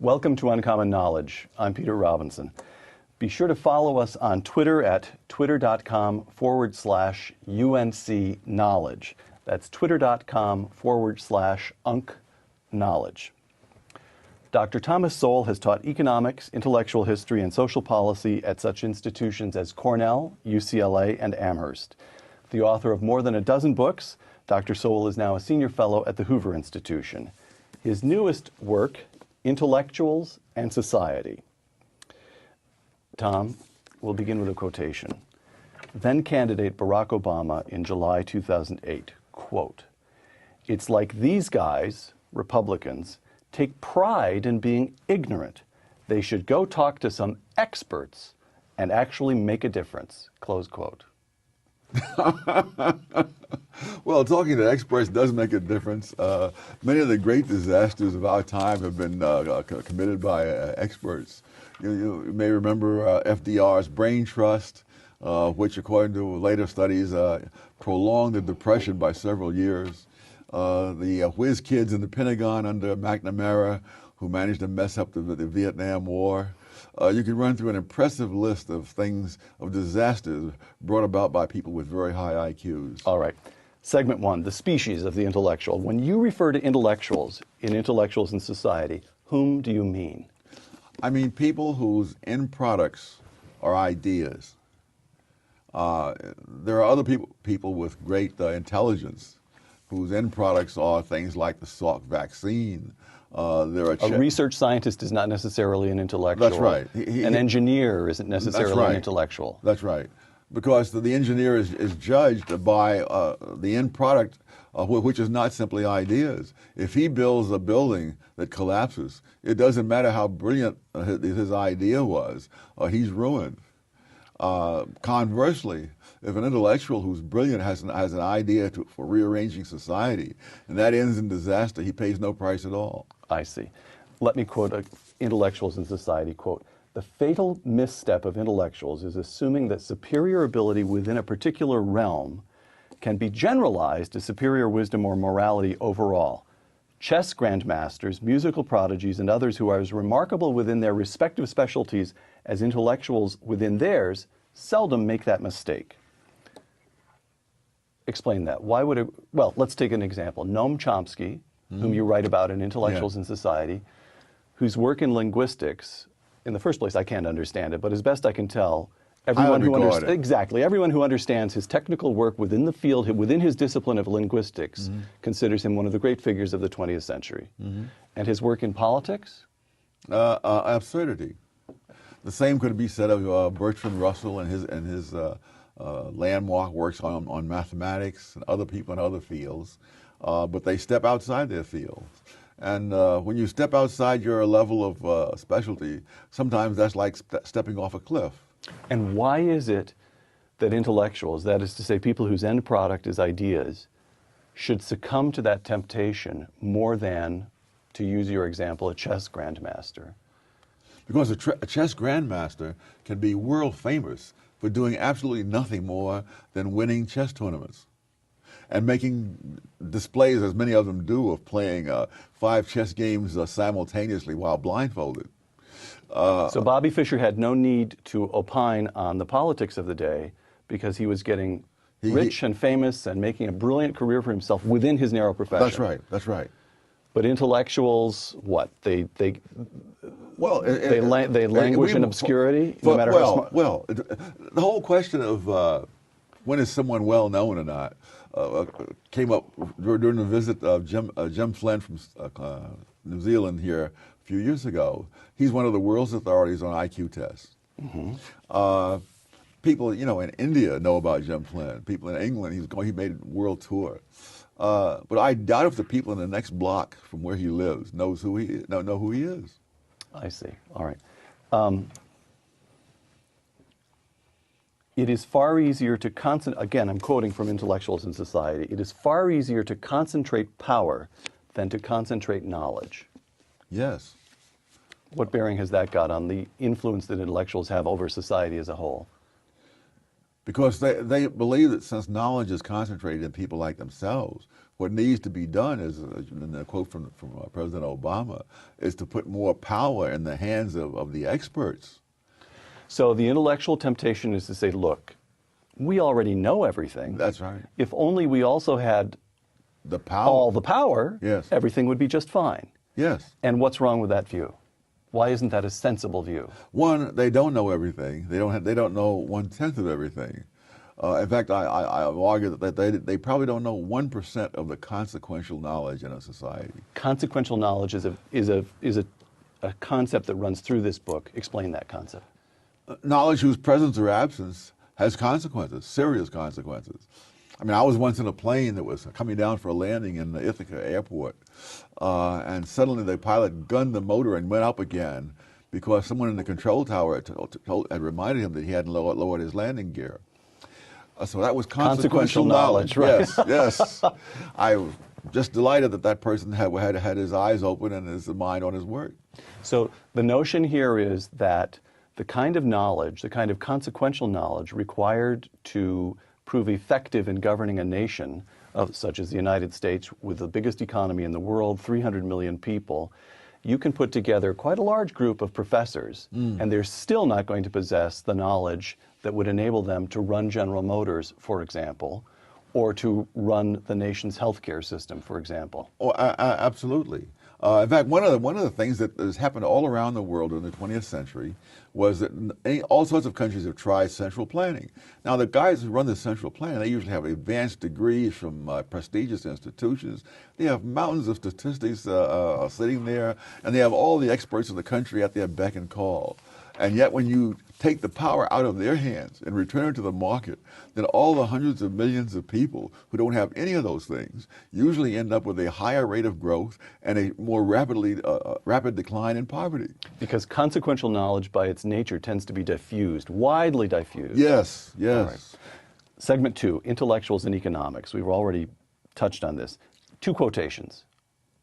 Welcome to Uncommon Knowledge. I'm Peter Robinson. Be sure to follow us on Twitter at twitter.com/UNC Knowledge. That's twitter.com/UNC Knowledge. Dr. Thomas Sowell has taught economics, intellectual history, and social policy at such institutions as Cornell, UCLA, and Amherst. The author of more than a dozen books, Dr. Sowell is now a senior fellow at the Hoover Institution. His newest work, Intellectuals and Society. Tom, we'll begin with a quotation. Then candidate Barack Obama in July 2008, quote, "It's like these guys, Republicans, take pride in being ignorant. They should go talk to some experts and actually make a difference," close quote. Well, talking to experts does make a difference. Many of the great disasters of our time have been committed by experts. You may remember FDR's brain trust, which according to later studies prolonged the Depression by several years. The whiz kids in the Pentagon under McNamara who managed to mess up the Vietnam War. You can run through an impressive list of things, of disasters brought about by people with very high IQs. All right. Segment one, the species of the intellectual. When you refer to intellectuals in Intellectuals in Society, whom do you mean? I mean people whose end products are ideas. There are other people with great intelligence whose end products are things like the Salk vaccine. A research scientist is not necessarily an intellectual. That's right. An engineer isn't necessarily an intellectual. That's right. Because the engineer is judged by the end product, which is not simply ideas. If he builds a building that collapses, it doesn't matter how brilliant his idea was, he's ruined. Conversely, if an intellectual who's brilliant has an idea for rearranging society, and that ends in disaster, he pays no price at all. I see. Let me quote Intellectuals in Society, quote, "The fatal misstep of intellectuals is assuming that superior ability within a particular realm can be generalized to superior wisdom or morality overall. Chess grandmasters, musical prodigies, and others who are as remarkable within their respective specialties as intellectuals within theirs seldom make that mistake." Explain that. Why would it? Well, let's take an example. Noam Chomsky, whom you write about in Intellectuals in Society, whose work in linguistics, in the first place, I can't understand it, but as best I can tell, everyone who understands his technical work within the field, within his discipline of linguistics, considers him one of the great figures of the 20th century. And his work in politics? Absurdity. The same could be said of Bertrand Russell and his landmark works on mathematics and other people in other fields, but they step outside their field. And when you step outside your level of specialty, sometimes that's like stepping off a cliff. And why is it that intellectuals, that is to say people whose end product is ideas, should succumb to that temptation more than, to use your example, a chess grandmaster? Because a chess grandmaster can be world famous for doing absolutely nothing more than winning chess tournaments and making displays, as many of them do, of playing 5 chess games simultaneously while blindfolded. So Bobby Fischer had no need to opine on the politics of the day because he was getting rich and famous and making a brilliant career for himself within his narrow profession. That's right. That's right. But intellectuals, what? They languish in obscurity, no matter how smart. Well, the whole question of when is someone well known or not came up during the visit of Jim Flynn from New Zealand here a few years ago. He's one of the world's authorities on IQ tests. People, in India know about Jim Flynn. People in England, he made a world tour. But I doubt if the people in the next block from where he lives know who he is. I see. All right. It is far easier to concentrate, again, I'm quoting from Intellectuals in Society, it is far easier to concentrate power than to concentrate knowledge. Yes. What bearing has that got on the influence that intellectuals have over society as a whole? Because they believe that since knowledge is concentrated in people like themselves, what needs to be done is, in a quote from President Obama, is to put more power in the hands of the experts. So the intellectual temptation is to say, look, we already know everything. That's right. If only we also had The power. all the power, Yes. everything would be just fine. Yes. And what's wrong with that view? Why isn't that a sensible view? One, they don't know everything. They don't know 1/10 of everything. In fact, I argue that they probably don't know 1% of the consequential knowledge in a society. Consequential knowledge is a concept that runs through this book. Explain that concept. Knowledge whose presence or absence has consequences, serious consequences. I mean, I was once in a plane that was coming down for a landing in the Ithaca airport, and suddenly the pilot gunned the motor and went up again because someone in the control tower had reminded him that he hadn't lowered his landing gear. So that was consequential knowledge, right? Yes, yes. I was just delighted that person had his eyes open and his mind on his work. So the notion here is that the kind of knowledge, the kind of consequential knowledge required to prove effective in governing a nation, such as the United States, with the biggest economy in the world, 300 million people, you can put together quite a large group of professors, and they're still not going to possess the knowledge that would enable them to run General Motors, for example, or to run the nation's healthcare system, for example. Oh, absolutely. In fact, one of the things that has happened all around the world in the 20th century was that all sorts of countries have tried central planning. Now, the guys who run the central planning, they usually have advanced degrees from prestigious institutions. They have mountains of statistics sitting there, and they have all the experts in the country at their beck and call. And yet when you take the power out of their hands and return it to the market, then all the hundreds of millions of people who don't have any of those things usually end up with a higher rate of growth and a more rapid decline in poverty. Because consequential knowledge by its nature tends to be diffused, widely diffused. Yes, yes. Right. Segment 2, intellectuals and economics. We've already touched on this. 2 quotations.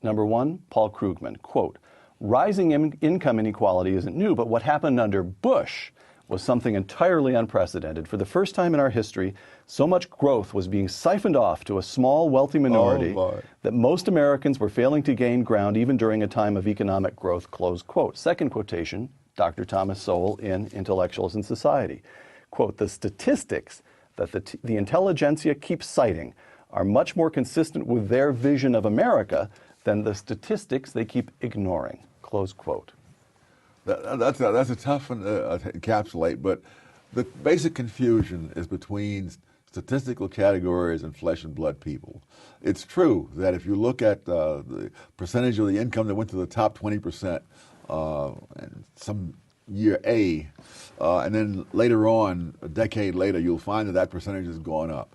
Number 1, Paul Krugman, quote, "Rising income inequality isn't new, but what happened under Bush was something entirely unprecedented. For the first time in our history, so much growth was being siphoned off to a small, wealthy minority that most Americans were failing to gain ground even during a time of economic growth," close quote. Second quotation, Dr. Thomas Sowell in Intellectuals and Society. Quote, "The statistics that the intelligentsia keeps citing are much more consistent with their vision of America than the statistics they keep ignoring," close quote. That's a tough one to encapsulate, but the basic confusion is between statistical categories and flesh and blood people. It's true that if you look at the percentage of the income that went to the top 20% in some year A, and then later on, a decade later, you'll find that percentage has gone up.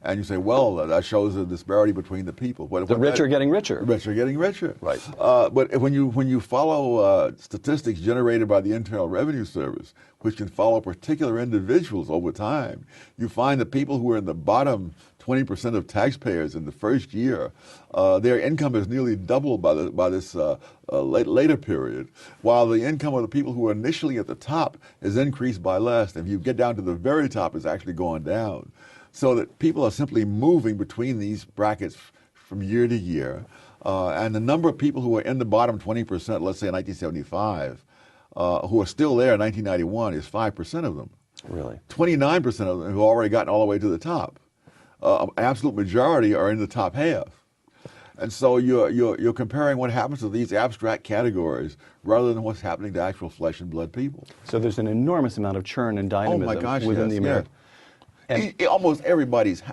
And you say, well, that shows a disparity between the people. The rich are getting richer. The rich are getting richer. Right. But when you follow statistics generated by the Internal Revenue Service, which can follow particular individuals over time, you find that people who are in the bottom 20% of taxpayers in the first year, their income is nearly doubled by this later period, while the income of the people who are initially at the top is increased by less. And if you get down to the very top, it's actually going down. So that people are simply moving between these brackets from year to year. And the number of people who are in the bottom 20%, let's say in 1975, who are still there in 1991 is 5% of them. Really? 29% of them have already gotten all the way to the top. An absolute majority are in the top half. And so you're comparing what happens to these abstract categories rather than what's happening to actual flesh and blood people. So there's an enormous amount of churn and dynamism within the American. And almost everybody's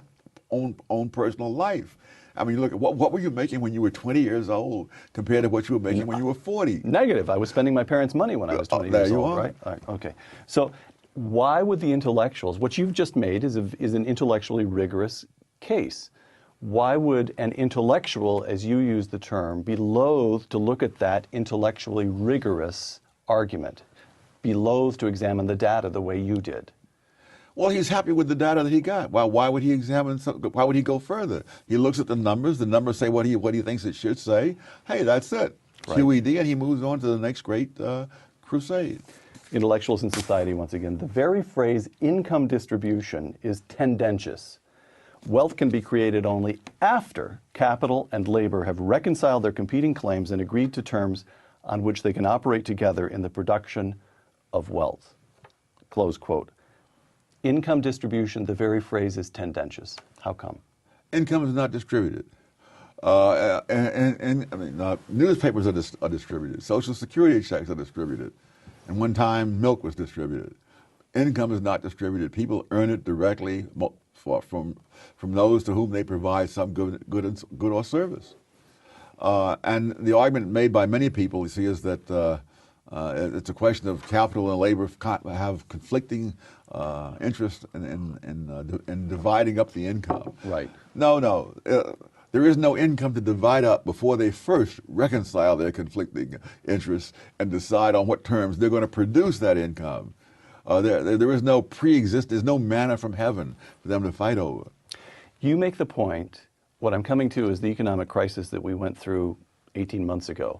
own personal life. I mean, look at what were you making when you were 20 years old compared to what you were making when you were 40? Negative. I was spending my parents' money when I was 20 years old, right? All right? Okay. So why would the intellectuals, what you've just made is an intellectually rigorous case. Why would an intellectual, as you use the term, be loath to look at that intellectually rigorous argument, be loath to examine the data the way you did? Well, he's happy with the data that he got. Well, why would he examine? Why would he go further? He looks at the numbers. The numbers say what he thinks it should say. Hey, that's it. Right. QED, and he moves on to the next great crusade. Intellectuals in Society, once again. The very phrase income distribution is tendentious. Wealth can be created only after capital and labor have reconciled their competing claims and agreed to terms on which they can operate together in the production of wealth. Close quote. Income distribution, the very phrase is tendentious. How come? Income is not distributed. Newspapers are distributed. Social Security checks are distributed. And one time, milk was distributed. Income is not distributed. People earn it directly from those to whom they provide some good or service. And the argument made by many people, you see, is that it's a question of capital and labor have conflicting interests in dividing up the income. Right. No. There is no income to divide up before they first reconcile their conflicting interests and decide on what terms they're going to produce that income. There is no there's no manna from heaven for them to fight over. You make the point, what I'm coming to is the economic crisis that we went through 18 months ago.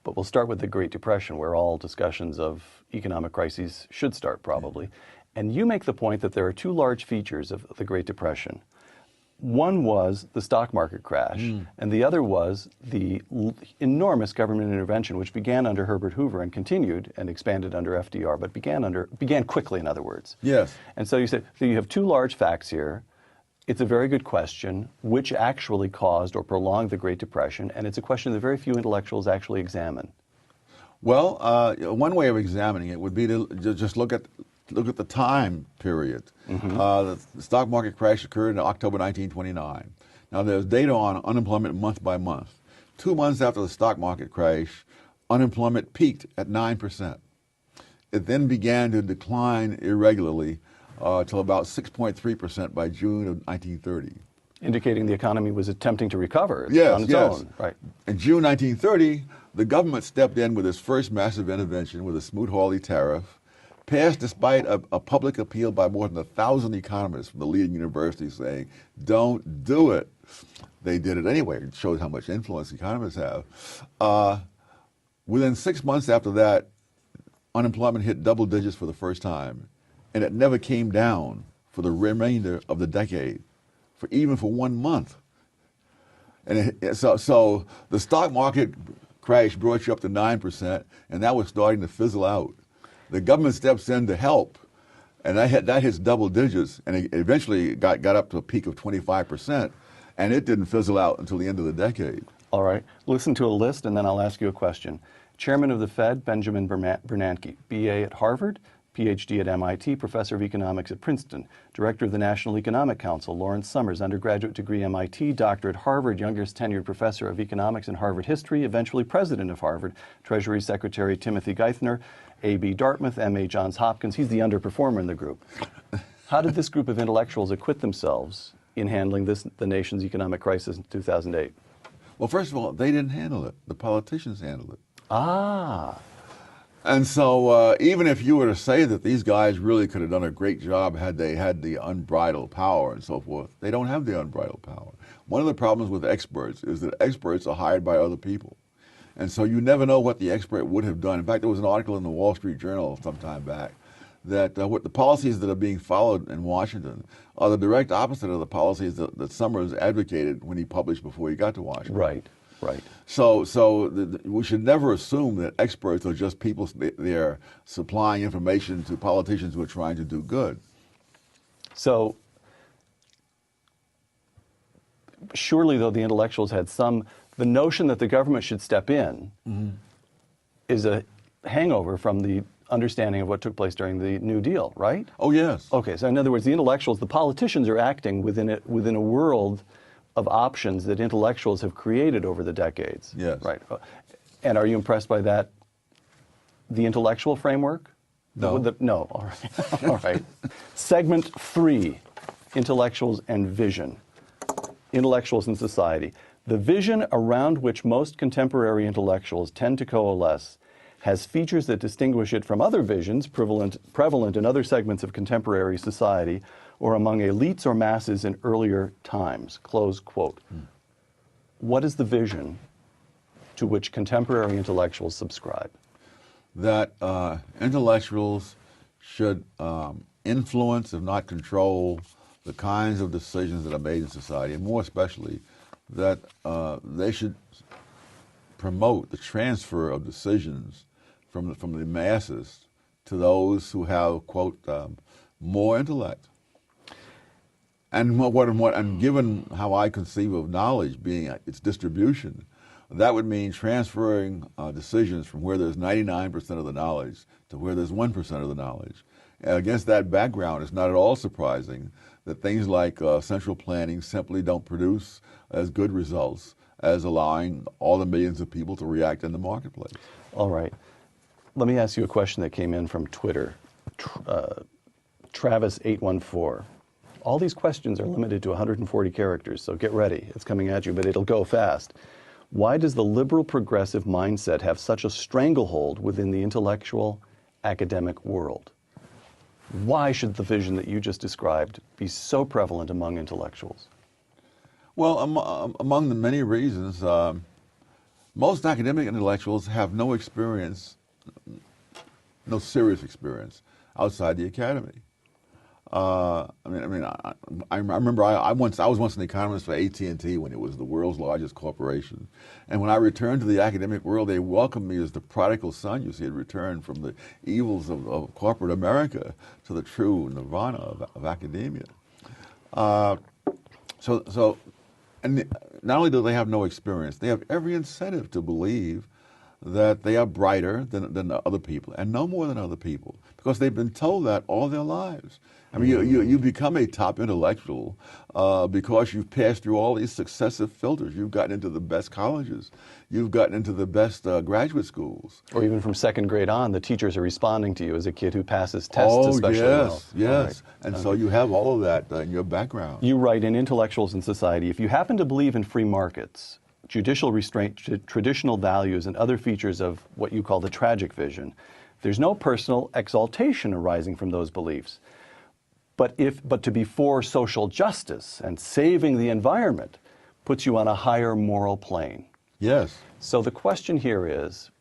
But we'll start with the Great Depression, where all discussions of economic crises should start, probably. And you make the point that there are two large features of the Great Depression. One was the stock market crash, and the other was the enormous government intervention, which began under Herbert Hoover and continued and expanded under FDR, but began quickly, in other words. Yes. And so you said, so you have two large facts here. It's a very good question, which actually caused or prolonged the Great Depression, and it's a question that very few intellectuals actually examine. Well, one way of examining it would be to just look at the time period. The stock market crash occurred in October 1929. Now, there's data on unemployment month by month. 2 months after the stock market crash, unemployment peaked at 9%. It then began to decline irregularly till about 6.3% by June of 1930. Indicating the economy was attempting to recover on its own. Right. In June 1930, the government stepped in with its first massive intervention with a Smoot-Hawley tariff, passed despite a public appeal by more than 1,000 economists from the leading universities saying, don't do it. They did it anyway. It shows how much influence economists have. Within 6 months after that, unemployment hit double digits for the first time, and it never came down for the remainder of the decade, even for 1 month. And so the stock market crash brought you up to 9%, and that was starting to fizzle out. The government steps in to help, and that hits double digits, and it eventually got up to a peak of 25%, and it didn't fizzle out until the end of the decade. All right. Listen to a list, and then I'll ask you a question. Chairman of the Fed, Benjamin Bernanke, B.A. at Harvard, Ph.D. at MIT, Professor of Economics at Princeton, Director of the National Economic Council, Lawrence Summers, undergraduate degree MIT, Doctor at Harvard, youngest tenured Professor of Economics and Harvard History, eventually President of Harvard, Treasury Secretary Timothy Geithner, A.B. Dartmouth, M.A. Johns Hopkins. He's the underperformer in the group. How did this group of intellectuals acquit themselves in handling the nation's economic crisis in 2008? Well, first of all, they didn't handle it. The politicians handled it. Ah. And so even if you were to say that these guys really could have done a great job had they had the unbridled power and so forth, they don't have the unbridled power. One of the problems with experts is that experts are hired by other people. And so you never know what the expert would have done. In fact, there was an article in the Wall Street Journal some time back that what the policies that are being followed in Washington are the direct opposite of the policies that Summers advocated when he published before he got to Washington. Right. Right. So we should never assume that experts are just people they're supplying information to politicians who are trying to do good. So surely, though, the intellectuals had the notion that the government should step in is a hangover from the understanding of what took place during the New Deal, right? Oh, yes. Okay, so in other words, the intellectuals, the politicians are acting within a world of options that intellectuals have created over the decades. Yes. Right. And are you impressed by that, the intellectual framework? No. No. All right. All right. Segment 3, intellectuals and vision. Intellectuals in society. The vision around which most contemporary intellectuals tend to coalesce has features that distinguish it from other visions prevalent in other segments of contemporary society or among elites or masses in earlier times, close quote. What is the vision to which contemporary intellectuals subscribe? That intellectuals should influence, if not control, the kinds of decisions that are made in society, and more especially that they should promote the transfer of decisions from the masses to those who have, quote, more intellect. And given how I conceive of knowledge being its distribution, that would mean transferring decisions from where there's 99% of the knowledge to where there's 1% of the knowledge. And against that background, it's not at all surprising that things like central planning simply don't produce as good results as allowing all the millions of people to react in the marketplace. All right. Let me ask you a question that came in from Twitter. Travis814. All these questions are limited to 140 characters, so get ready. It's coming at you, but it'll go fast. Why does the liberal progressive mindset have such a stranglehold within the intellectual academic world? Why should the vision that you just described be so prevalent among intellectuals? Well, among the many reasons, most academic intellectuals have no experience, no serious experience outside the academy. I remember I was once an economist for AT&T when it was the world's largest corporation, and when I returned to the academic world, they welcomed me as the prodigal son. You see, had returned from the evils of corporate America to the true nirvana of academia. And not only do they have no experience, they have every incentive to believe that they are brighter than other people and no more than other people, because they've been told that all their lives. I mean, you become a top intellectual because you've passed through all these successive filters. You've gotten into the best colleges. You've gotten into the best graduate schools. Or even from second grade on, the teachers are responding to you as a kid who passes tests especially well. Yes. Right. And so you have all of that in your background. You write in Intellectuals in Society, if you happen to believe in free markets, judicial restraint, traditional values, and other features of what you call the tragic vision, there's no personal exaltation arising from those beliefs. But to be for social justice and saving the environment puts you on a higher moral plane. Yes. So the question here is,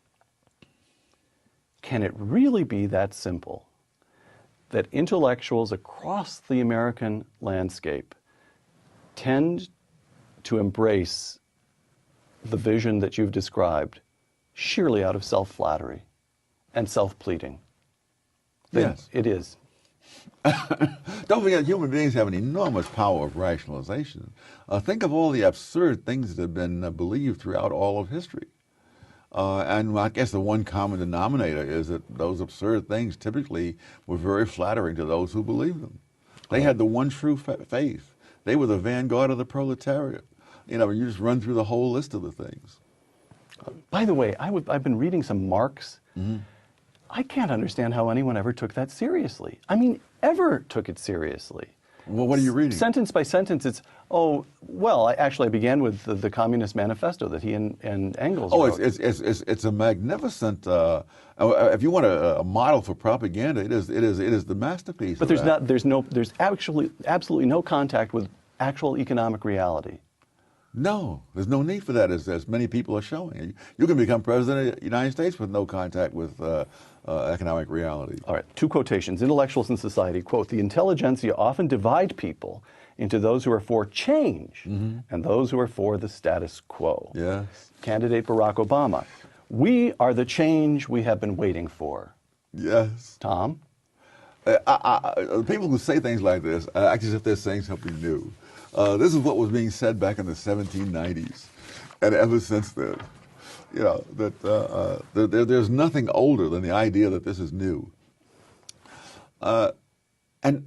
can it really be that simple that intellectuals across the American landscape tend to embrace the vision that you've described sheerly out of self-flattery and self-pleading? Yes. It is. Don't forget, human beings have an enormous power of rationalization. Think of all the absurd things that have been believed throughout all of history. And I guess the one common denominator is that those absurd things typically were very flattering to those who believed them. They had the one true faith. They were the vanguard of the proletariat. You know, you just run through the whole list of the things. By the way, I've been reading some Marx. Mm-hmm. I can't understand how anyone ever took that seriously. I mean, ever took it seriously. Well, what are you reading? Sentence by sentence, it's, I began with the Communist Manifesto that he and Engels wrote. It's a magnificent, if you want a model for propaganda, it is the masterpiece. But there's absolutely no contact with actual economic reality. No, there's no need for that, as many people are showing. You can become president of the United States with no contact with economic reality. All right, two quotations. Intellectuals in Society, quote, "The intelligentsia often divide people into those who are for change and those who are for the status quo." Yes. Candidate Barack Obama, "We are the change we have been waiting for." Yes. Tom? People who say things like this act as if they're saying something new. This is what was being said back in the 1790s, and ever since then, you know, that there's nothing older than the idea that this is new. And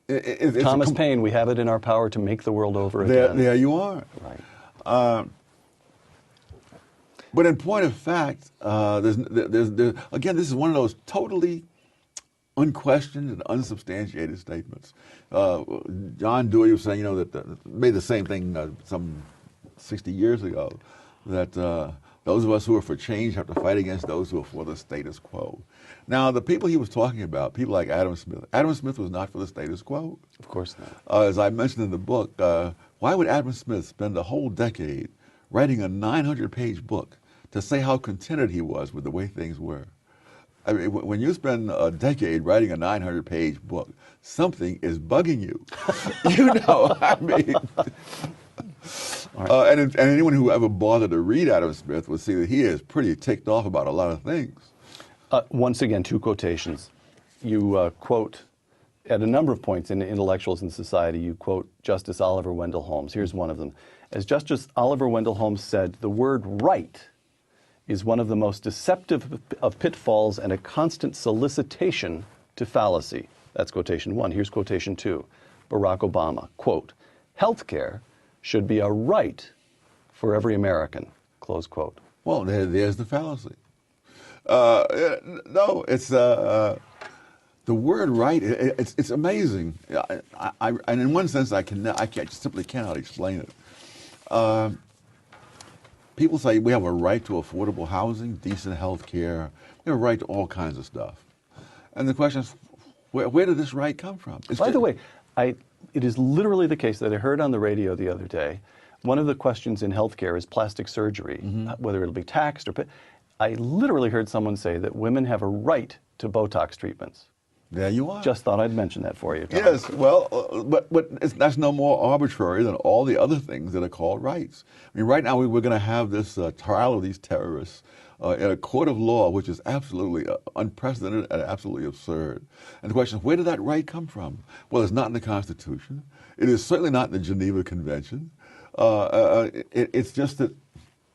Thomas Paine, we have it in our power to make the world over again. There you are. Right. But in point of fact, there's again, this is one of those totally unquestioned and unsubstantiated statements. John Dewey was saying, you know, that made the same thing some 60 years ago, that those of us who are for change have to fight against those who are for the status quo. Now, the people he was talking about, people like Adam Smith was not for the status quo. Of course not. As I mentioned in the book, why would Adam Smith spend a whole decade writing a 900-page book to say how contented he was with the way things were? I mean, when you spend a decade writing a 900-page book, something is bugging you. You know, I mean. And anyone who ever bothered to read Adam Smith would see that he is pretty ticked off about a lot of things. Once again, two quotations. You quote, at a number of points in Intellectuals in Society, you quote Justice Oliver Wendell Holmes. Here's one of them. As Justice Oliver Wendell Holmes said, the word right is one of the most deceptive of pitfalls and a constant solicitation to fallacy. That's quotation one. Here's quotation two. Barack Obama, quote, healthcare should be a right for every American, close quote. Well, there's the fallacy. No, it's the word right. It's amazing. And in one sense, I simply cannot explain it. People say we have a right to affordable housing, decent health care, we have a right to all kinds of stuff. And the question is, where did this right come from? By the way, it is literally the case that I heard on the radio the other day. One of the questions in healthcare is plastic surgery, whether it'll be taxed or paid. I literally heard someone say that women have a right to Botox treatments. There you are. Just thought I'd mention that for you, Tom. Yes, well, but that's no more arbitrary than all the other things that are called rights. I mean, right now we're going to have this trial of these terrorists in a court of law, which is absolutely unprecedented and absolutely absurd. And the question is, where did that right come from? Well, it's not in the Constitution. It is certainly not in the Geneva Convention. It's just that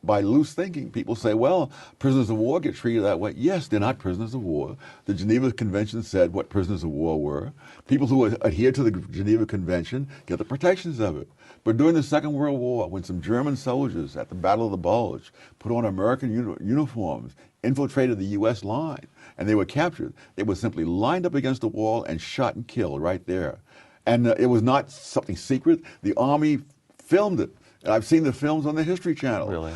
by loose thinking, people say, well, prisoners of war get treated that way. Yes, they're not prisoners of war. The Geneva Convention said what prisoners of war were. People who adhere to the Geneva Convention get the protections of it. But during the Second World War, when some German soldiers at the Battle of the Bulge put on American uniforms, infiltrated the U.S. line, and they were captured, they were simply lined up against the wall and shot and killed right there. And it was not something secret. The Army filmed it. And I've seen the films on the History Channel. Really?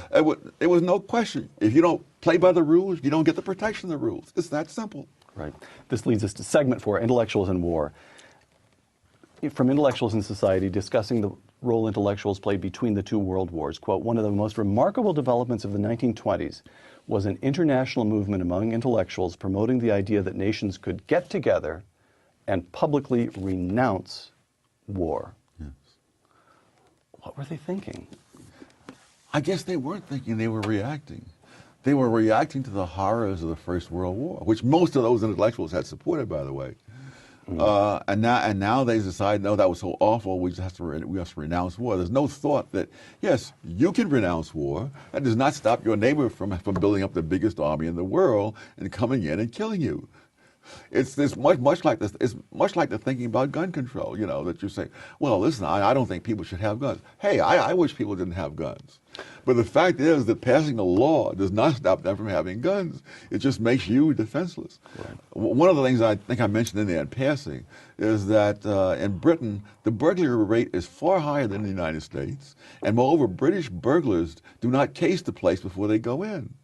There was no question. If you don't play by the rules, you don't get the protection of the rules. It's that simple. Right. This leads us to segment 4, Intellectuals in War. From Intellectuals in Society, discussing the role intellectuals played between the two world wars. Quote, one of the most remarkable developments of the 1920s was an international movement among intellectuals promoting the idea that nations could get together and publicly renounce war. What were they thinking? I guess they weren't thinking, they were reacting. They were reacting to the horrors of the First World War, which most of those intellectuals had supported, by the way. And now they decide, no, that was so awful, we have to renounce war. There's no thought that, yes, you can renounce war. That does not stop your neighbor from building up the biggest army in the world and coming in and killing you. It's much like this. It's much like the thinking about gun control. You know, that you say, well, listen, I don't think people should have guns. Hey, I wish people didn't have guns. But the fact is that passing a law does not stop them from having guns. It just makes you defenseless. Right. One of the things I think I mentioned in there in passing is that in Britain, the burglary rate is far higher than in the United States. And moreover, British burglars do not case the place before they go in.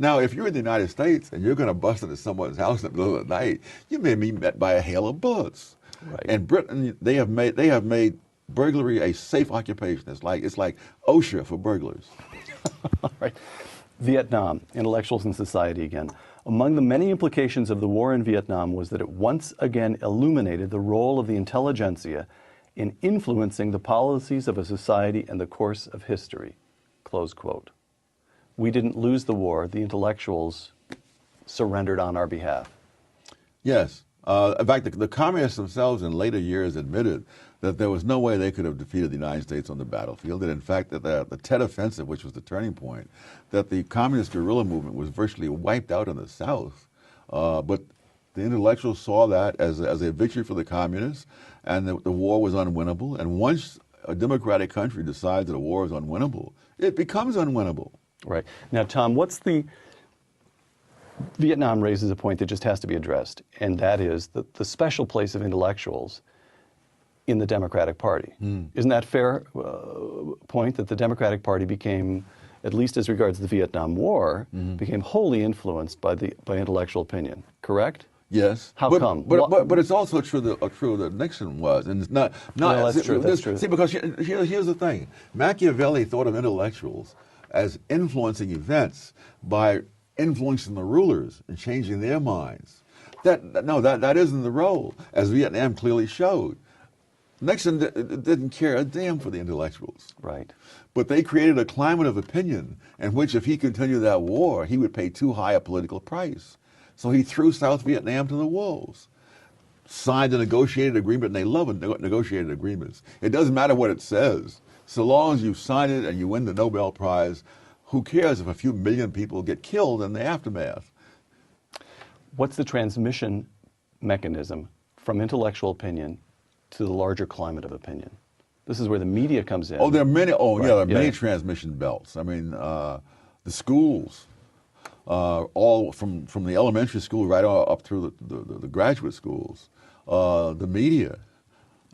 Now, if you're in the United States and you're going to bust into someone's house in the middle of the night, you may be met by a hail of bullets. Right. In Britain, they have made burglary a safe occupation. It's like OSHA for burglars. All right. Vietnam, Intellectuals in Society again. Among the many implications of the war in Vietnam was that it once again illuminated the role of the intelligentsia in influencing the policies of a society and the course of history. Close quote. We didn't lose the war. The intellectuals surrendered on our behalf. Yes. In fact, the communists themselves in later years admitted that there was no way they could have defeated the United States on the battlefield. And in fact, that the Tet Offensive, which was the turning point, that the communist guerrilla movement was virtually wiped out in the South. But the intellectuals saw that as a victory for the communists, and the war was unwinnable. And once a democratic country decides that a war is unwinnable, it becomes unwinnable. Right. Now, Tom, Vietnam raises a point that just has to be addressed, and that is the special place of intellectuals in the Democratic Party. Isn't that a fair point, that the Democratic Party became, at least as regards the Vietnam War, became wholly influenced by intellectual opinion, correct? Yes. How come? But it's also true that Nixon was, and it's not. No, that's true. That's true. See, because here's the thing: Machiavelli thought of intellectuals as influencing events by influencing the rulers and changing their minds. That isn't the role, as Vietnam clearly showed. Nixon didn't care a damn for the intellectuals. Right. But they created a climate of opinion in which if he continued that war, he would pay too high a political price. So he threw South Vietnam to the wolves. Signed a negotiated agreement, and they love negotiated agreements. It doesn't matter what it says. So long as you sign it and you win the Nobel Prize, who cares if a few million people get killed in the aftermath? What's the transmission mechanism from intellectual opinion to the larger climate of opinion? This is where the media comes in. Oh, there are many. Oh, Right. yeah, there are many Yeah. transmission belts. I mean, the schools, all from the elementary school right up through the graduate schools, the media,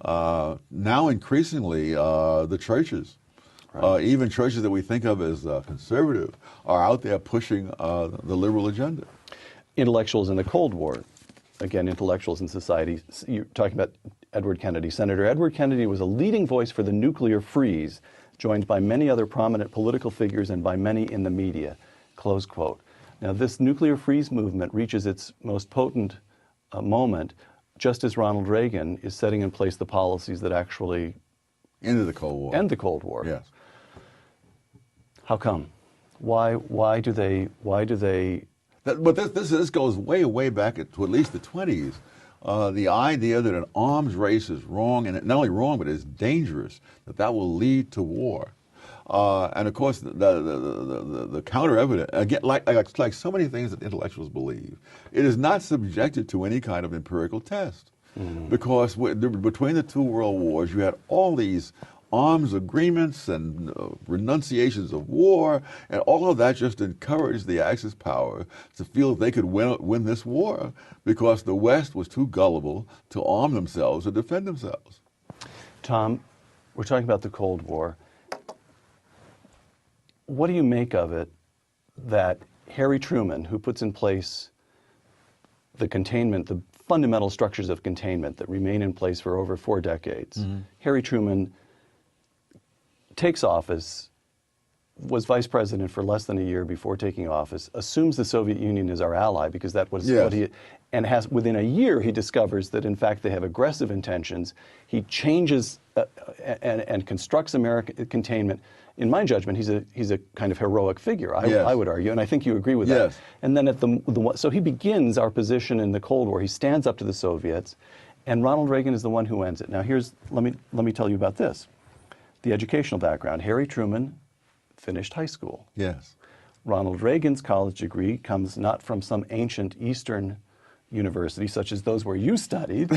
now increasingly the churches. Right. Even churches that we think of as conservative are out there pushing the liberal agenda. Intellectuals in the Cold War, again, intellectuals in society. You're talking about Edward Kennedy. Senator Edward Kennedy was a leading voice for the nuclear freeze, joined by many other prominent political figures and by many in the media, close quote. Now, this nuclear freeze movement reaches its most potent moment just as Ronald Reagan is setting in place the policies that actually Into the Cold War. end the Cold War. Yes. How come? Why do they? But this goes way back to at least the 20s. The idea that an arms race is wrong, and not only wrong, but is dangerous, that will lead to war. And of course, the counter evidence, again, like so many things that intellectuals believe, it is not subjected to any kind of empirical test. Because between the two world wars, you had all these arms agreements and renunciations of war, and all of that just encouraged the Axis power to feel they could win this war because the West was too gullible to arm themselves or defend themselves. Tom, we're talking about the Cold War. What do you make of it that Harry Truman, who puts in place the containment, the fundamental structures of containment that remain in place for over 4 decades, Harry Truman takes office, was vice president for less than a year before taking office, assumes the Soviet Union is our ally because that was Yes. what he, and has within a year he discovers that in fact they have aggressive intentions. He changes and constructs American containment. In my judgment, he's a kind of heroic figure. Yes. I would argue, and I think you agree with Yes. that. And then so he begins our position in the Cold War. He stands up to the Soviets, and Ronald Reagan is the one who ends it. Now let me tell you about this. The educational background. Harry Truman finished high school. Yes. Ronald Reagan's college degree comes not from some ancient Eastern university, such as those where you studied,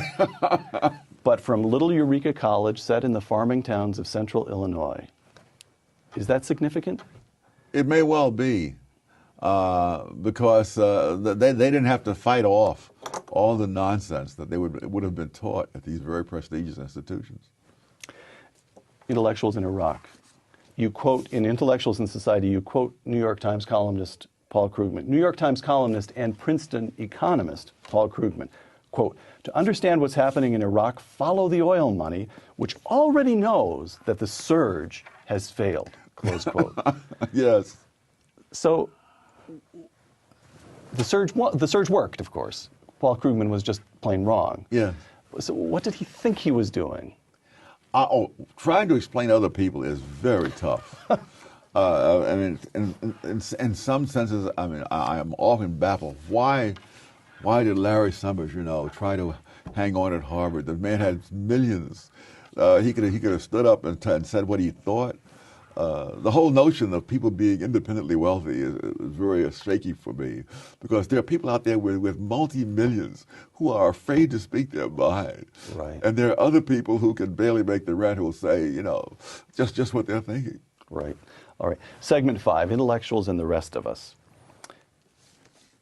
but from Little Eureka College set in the farming towns of central Illinois. Is that significant? It may well be, because they didn't have to fight off all the nonsense that they would have been taught at these very prestigious institutions. Intellectuals in Iraq. You quote, in Intellectuals in Society, you quote New York Times columnist Paul Krugman. New York Times columnist and Princeton economist Paul Krugman. Quote, to understand what's happening in Iraq, follow the oil money, which already knows that the surge has failed, close quote. Yes. So the surge worked, of course. Paul Krugman was just plain wrong. Yeah. So what did he think he was doing? Trying to explain to other people is very tough. I mean, in some senses, I mean, I am often baffled. Why did Larry Summers, try to hang on at Harvard? The man had millions. He could have stood up and said what he thought. The whole notion of people being independently wealthy is very shaky for me, because there are people out there with multi-millions who are afraid to speak their mind. Right. And there are other people who can barely make the rent who will say, just what they're thinking. Right. All right. Segment 5, intellectuals and the rest of us.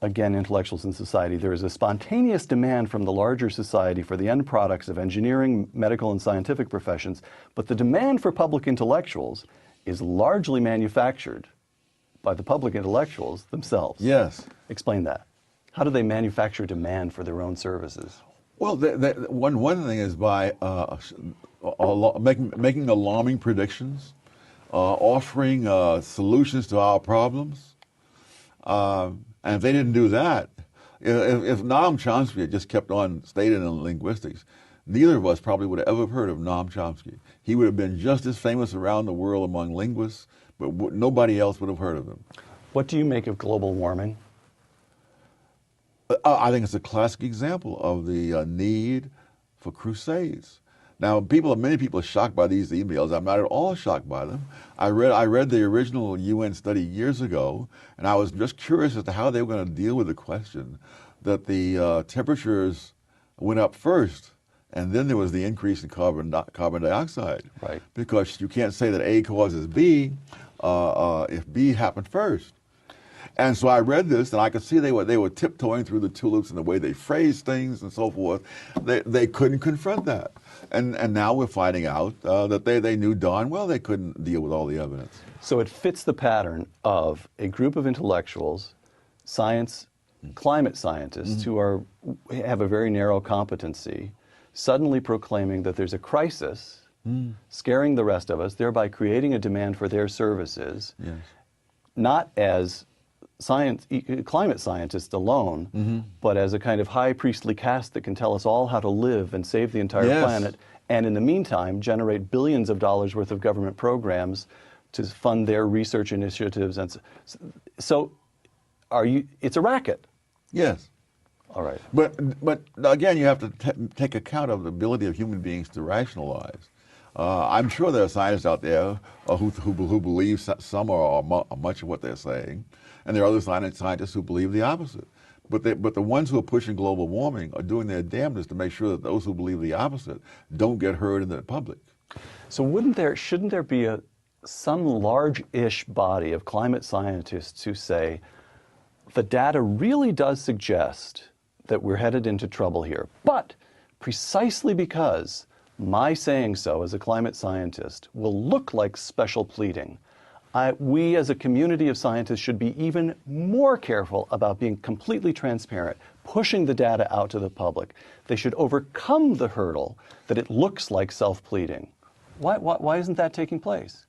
Again, intellectuals in society. There is a spontaneous demand from the larger society for the end products of engineering, medical, and scientific professions, but the demand for public intellectuals is largely manufactured by the public intellectuals themselves. Yes. Explain that. How do they manufacture demand for their own services? Well, one thing is by making alarming predictions, offering solutions to our problems. And if they didn't do that, if Noam Chomsky had just kept on staying in linguistics, neither of us probably would have ever heard of Noam Chomsky. He would have been just as famous around the world among linguists, but nobody else would have heard of him. What do you make of global warming? I think it's a classic example of the need for crusades. Now, many people are shocked by these emails. I'm not at all shocked by them. I read the original UN study years ago, and I was just curious as to how they were going to deal with the question that the temperatures went up first, and then there was the increase in carbon dioxide. Right. Because you can't say that A causes B if B happened first. And so I read this, and I could see they were tiptoeing through the tulips in the way they phrased things and so forth. They couldn't confront that. And now we're finding out that they knew darn well they couldn't deal with all the evidence. So it fits the pattern of a group of intellectuals, climate scientists, who have a very narrow competency, suddenly proclaiming that there's a crisis, scaring the rest of us, thereby creating a demand for their services, Yes. not as climate scientists alone, but as a kind of high priestly caste that can tell us all how to live and save the entire Yes. planet, and in the meantime generate billions of dollars worth of government programs to fund their research initiatives. And so it's a racket. Yes. All right. But again, you have to take account of the ability of human beings to rationalize. I'm sure there are scientists out there who believe some or much of what they're saying, and there are other scientists who believe the opposite. But the ones who are pushing global warming are doing their damnedest to make sure that those who believe the opposite don't get heard in the public. So shouldn't there be some large-ish body of climate scientists who say the data really does suggest that we're headed into trouble here, but precisely because my saying so as a climate scientist will look like special pleading, we as a community of scientists should be even more careful about being completely transparent, pushing the data out to the public. They should overcome the hurdle that it looks like self-pleading. Why isn't that taking place?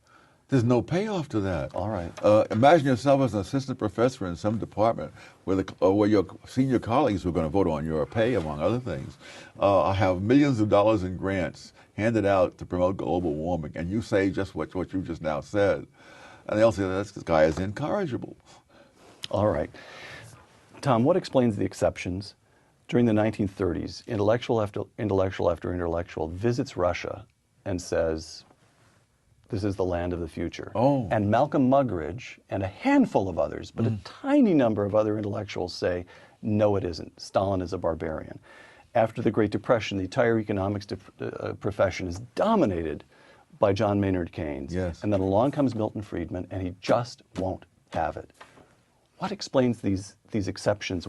There's no payoff to that. All right. Imagine yourself as an assistant professor in some department where your senior colleagues who are going to vote on your pay, among other things, have millions of dollars in grants handed out to promote global warming, and you say just what you just now said. And they'll say, this guy is incorrigible. All right. Tom, what explains the exceptions? During the 1930s, intellectual after intellectual visits Russia and says, this is the land of the future. Oh. And Malcolm Muggeridge and a handful of others, but a tiny number of other intellectuals say, no, it isn't. Stalin is a barbarian. After the Great Depression, the entire economics profession is dominated by John Maynard Keynes. Yes. And then along comes Milton Friedman, and he just won't have it. What explains these exceptions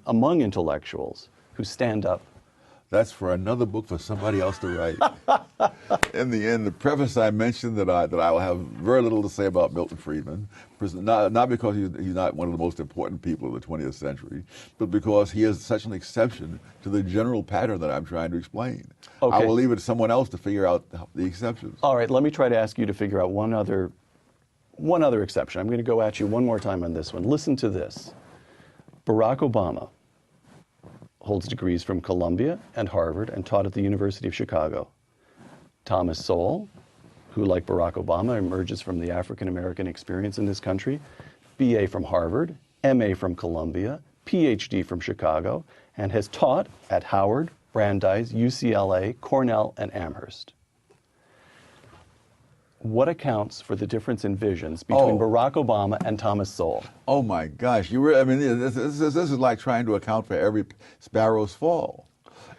among intellectuals who stand up? That's for another book for somebody else to write. In the preface, I mentioned that I will have very little to say about Milton Friedman, not because he's not one of the most important people of the 20th century, but because he is such an exception to the general pattern that I'm trying to explain. Okay. I will leave it to someone else to figure out the exceptions. All right, let me try to ask you to figure out one other exception. I'm going to go at you one more time on this one. Listen to this. Barack Obama holds degrees from Columbia and Harvard and taught at the University of Chicago. Thomas Sowell, who like Barack Obama emerges from the African American experience in this country, BA from Harvard, MA from Columbia, PhD from Chicago, and has taught at Howard, Brandeis, UCLA, Cornell, and Amherst. What accounts for the difference in visions between Barack Obama and Thomas Sowell? Oh my gosh! This is like trying to account for every sparrow's fall.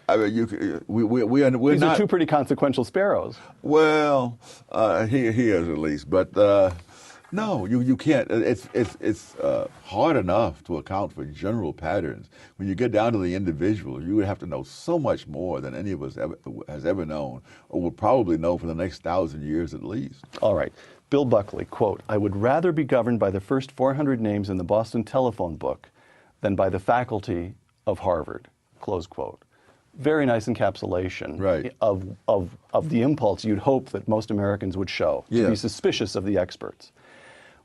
I mean, we're These not. are two pretty consequential sparrows. Well, he is at least, but no, you can't. It's hard enough to account for general patterns. When you get down to the individual, you would have to know so much more than any of us has ever known, or will probably know for the next 1,000 years at least. All right. Bill Buckley, quote, "I would rather be governed by the first 400 names in the Boston telephone book than by the faculty of Harvard," close quote. Very nice encapsulation Right. of the impulse you'd hope that most Americans would show, to be Yes. suspicious of the experts.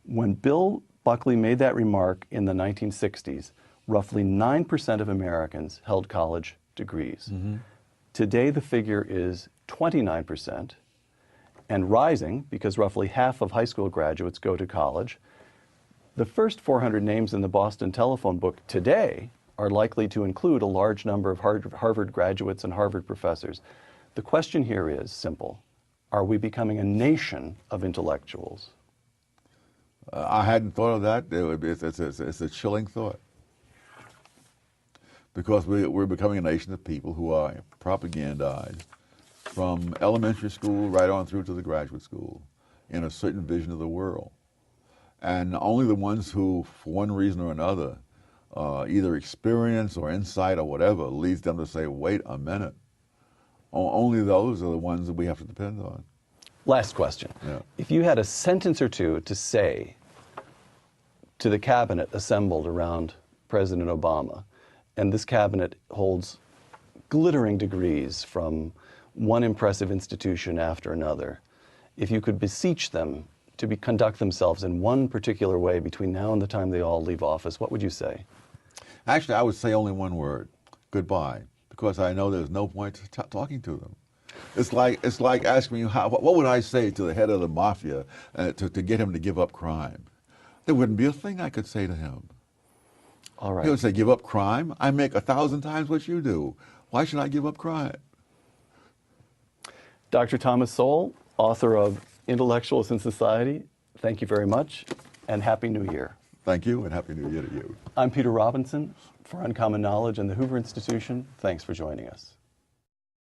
When Bill Buckley made that remark in the 1960s, roughly 9% of Americans held college degrees. Today, the figure is 29% and rising because roughly half of high school graduates go to college. The first 400 names in the Boston Telephone Book today are likely to include a large number of Harvard graduates and Harvard professors. The question here is simple. Are we becoming a nation of intellectuals? I hadn't thought of that. It's a chilling thought. Because we're becoming a nation of people who are propagandized from elementary school right on through to the graduate school in a certain vision of the world. And only the ones who, for one reason or another, either experience or insight or whatever, leads them to say, wait a minute. Only those are the ones that we have to depend on. Last question. Yeah. If you had a sentence or two to say to the cabinet assembled around President Obama, and this cabinet holds glittering degrees from one impressive institution after another, if you could beseech them to conduct themselves in one particular way between now and the time they all leave office, what would you say? Actually, I would say only one word, goodbye, because I know there's no point to talking to them. It's like asking me, what would I say to the head of the mafia to get him to give up crime? There wouldn't be a thing I could say to him. All right. He would say, give up crime? I make 1,000 times what you do. Why should I give up crime? Dr. Thomas Sowell, author of Intellectuals in Society, thank you very much, and Happy New Year. Thank you, and Happy New Year to you. I'm Peter Robinson for Uncommon Knowledge and the Hoover Institution. Thanks for joining us.